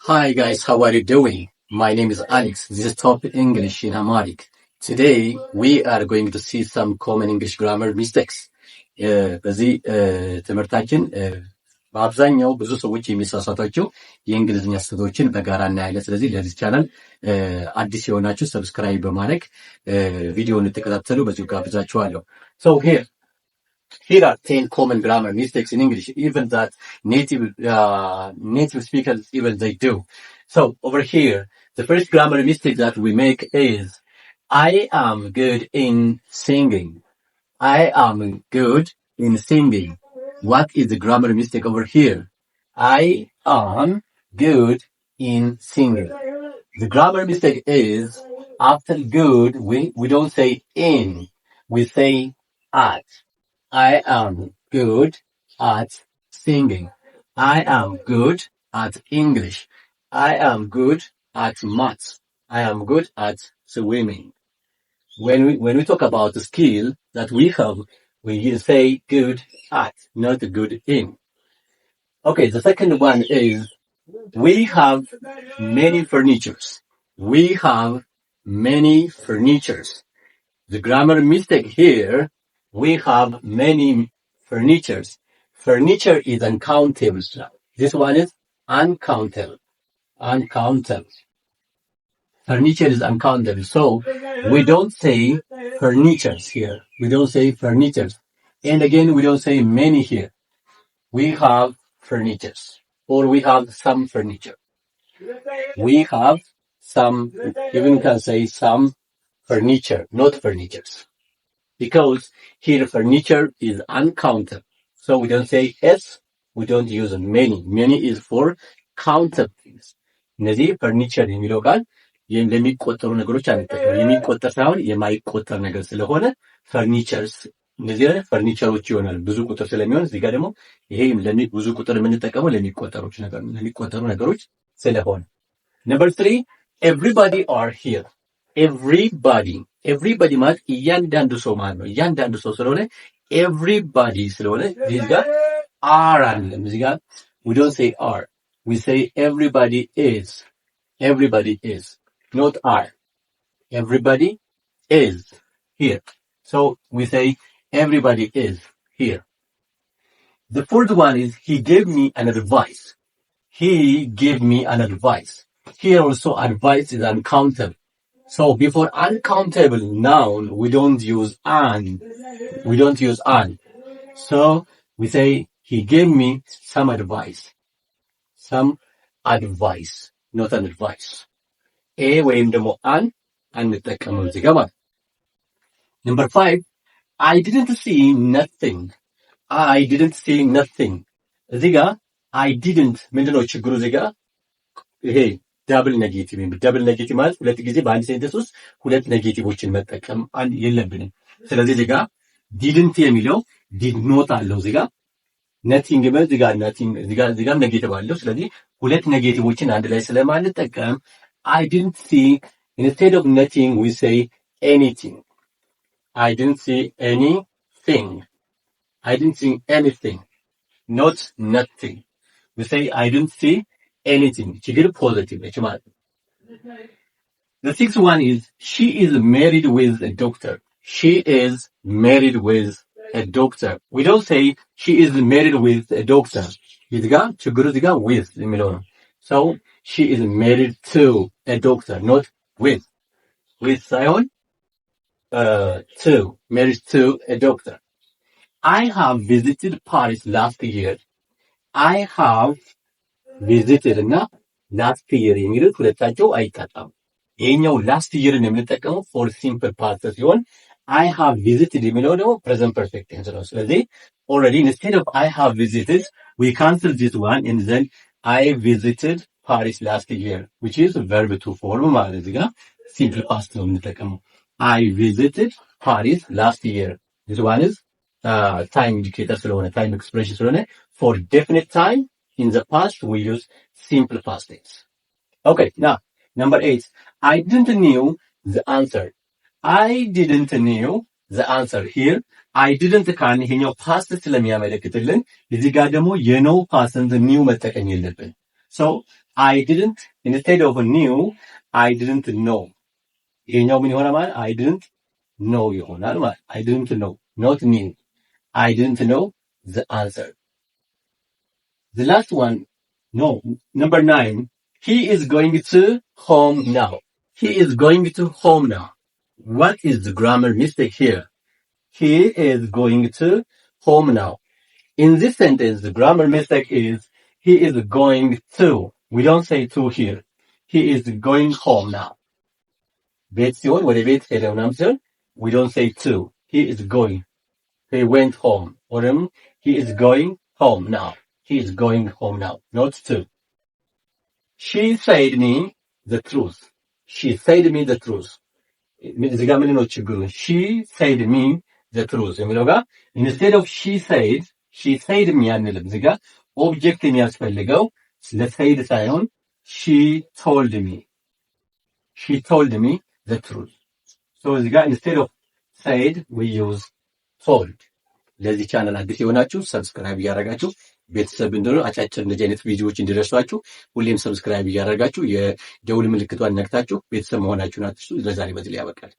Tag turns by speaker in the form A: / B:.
A: Hi guys, how are you doing? My name is Alex. This is Top English in Amharic. Today we are going to see some common English grammar mistakes. በዚህ ትምህርታችን በአብዛኛው ብዙ ሰዎች የሚሳሳቷቸው የእንግሊዝኛ ስህተቶችን በጋራ እናያለን። ስለዚህ ለዚህ ቻናል አዲስ የሆናችሁ ሰብስክራይብ በማድረግ ቪዲዮውን እንድትከታተሉ በዚሁ ጋብዛችኋለሁ። So here are 10 common grammar mistakes in English, even that native speakers even they do. So over here, the first grammar mistake that we make is I am good in singing. I am good in singing. What is the grammar mistake over here? I am good in singing. The grammar mistake is after good, we don't say in, we say at. I am good at singing. I am good at English. I am good at maths. I am good at swimming. When we talk about the skill that we have, we say good at, not good in. Okay, the second one is we have many furnitures. We have many furnitures. The grammar mistake here, we have many furnitures. Furniture is uncountable. This one is uncountable. Uncountable. Furniture is uncountable. So we don't say furnitures here. We don't say furnitures. And again, we don't say many here. We have furnitures. Or we have some furniture. We have some, even can say some furniture, not furnitures. Because here furniture is uncountable. So we don't say S, we don't use many. Many is for countable things. እነዚህ ፈርኒቸር የሚለው ቃል ለሚቆጠሩ ነገሮች አንጠቀም። የሚቆጠር ሳይሆን የማይቆጠር ነገር ስለሆነ ፈርኒቸርስ እነዚህ ፈርኒቸሮች ይሆናል ብዙ ቁጥር ስለሚሆን። እዚህ ጋር ደግሞ ይሄ ብዙ ቁጥር የምንጠቀመው ለሚቆጠሩ ነገሮች ስለሆነ። Number 3, everybody are here. ኤቭሪባዲ ማለት እያንዳንዱ ሰው ማለት ነው። እያንዳንዱ ሰው ስለሆነ ኤቭሪባዲ ስለሆነ እዚህ ጋር አር አይደለም። እዚህ ጋር we don't say are, we say everybody is not are. Everybody is here, so we say everybody is here. The fourth one is he gave me an advice. Here also advice is uncountable. So before uncountable noun, we don't use an. So we say, he gave me some advice. Not an advice. A ወይም ደግሞ an አንጠቀምም እዚህ ጋር ማለት። Number 5, I didn't see nothing. እዚህ ጋር I didn't ምንድነው ችግሩ? እዚህ ጋር ይሄ ዳብል ኔጌቲቭ ማለት ሁለት ጊዜ በአንድ ሴንተንስ ውስጥ ሁለት ኔጌቲቮችን መጠቀም የለብንም። ስለዚህ እዚህ ጋር ዲድንት የሚለው ዲድ ኖት አለው። እዚህ ጋር ነቲንግ ማለት እዚህ ጋር ኔጌቲቭ አለው። ስለዚህ ሁለት ኔጌቲቮችን አንድ ላይ ስለማንጠቀም I didn't see, instead of nothing we say anything. I didn't see anything, not nothing. We say I didn't see anything. ችግር ፖዚቲቭ ነች ማለት ነው። The sixth one is she is married with a doctor. We don't say she is married with a doctor. እዚህ ጋር ችግሩ እዚህ ጋር with የሚለው ነው። So she is married to a doctor, not with ሳይሆን married to a doctor. I have visited Paris last year. I have visited እና last year የሚሉት ሁለታቸው አይጣጣም። ይሄኛው last year የምንጠቀመው for simple past ሲሆን I have visited የሚለው ደግሞ present perfect tense ነው። ስለዚህ already instead of I have visited, we cancel this one and then I visited Paris last year, which is verb to form ማለት እዚህ ጋር simple past ነው የምንጠቀመው። I visited Paris last year. This one is time indicator ስለሆነ time expression ስለሆነ for definite time in the past we use simple past tense. Okay, now number 8, I didn't know the answer. Here I didn't ካን ይሄኛው past ስለሚያመለክትልን እዚህ ጋር ደግሞ የኖው past ኒው መጠቀም የለብን። So I didn't instead of knew I didn't know ይሄኛው ምን ይሆናል ማለት I didn't know ይሆናል ማለት I didn't know not knew I didn't know the answer. The last one, no, number 9. He is going to home now. He is going to home now. What is the grammar mistake here? He is going to home now. In this sentence, the grammar mistake is he is going to. We don't say to here. He is going home now. ቤት ሲሆን ወደ ቤት ሄደ ምናምን ሲሆን we don't say to. He is going. He went home. Or he is going home now. He is going home now. Not to. She said me the truth. She said me the truth. እዚህ ጋር ምን ነው ችግሩ? She said me the truth የሚለው ጋር instead of she said me አንልም። እዚህ ጋር ኦብጀክት የሚያስፈልገው ለsaid ሳይሆን she told me the truth. So እዚህ ጋር instead of said we use told. ለዚህ ቻናል አዲስ የሆናችሁ ሰብስክራይብ እያደረጋችሁ ቤተሰብ እንደሆነ አጫጭር እንደዚህ አይነት ቪዲዮዎች እንዲደርሷችሁ ሁሌም ሰብስክራይብ እያደረጋችሁ የደውል ምልክቷን ነክታችሁ ቤተሰብ መሆናችሁን አትርሱ። ለዛሬ በዚህ ላይ ያበቃል።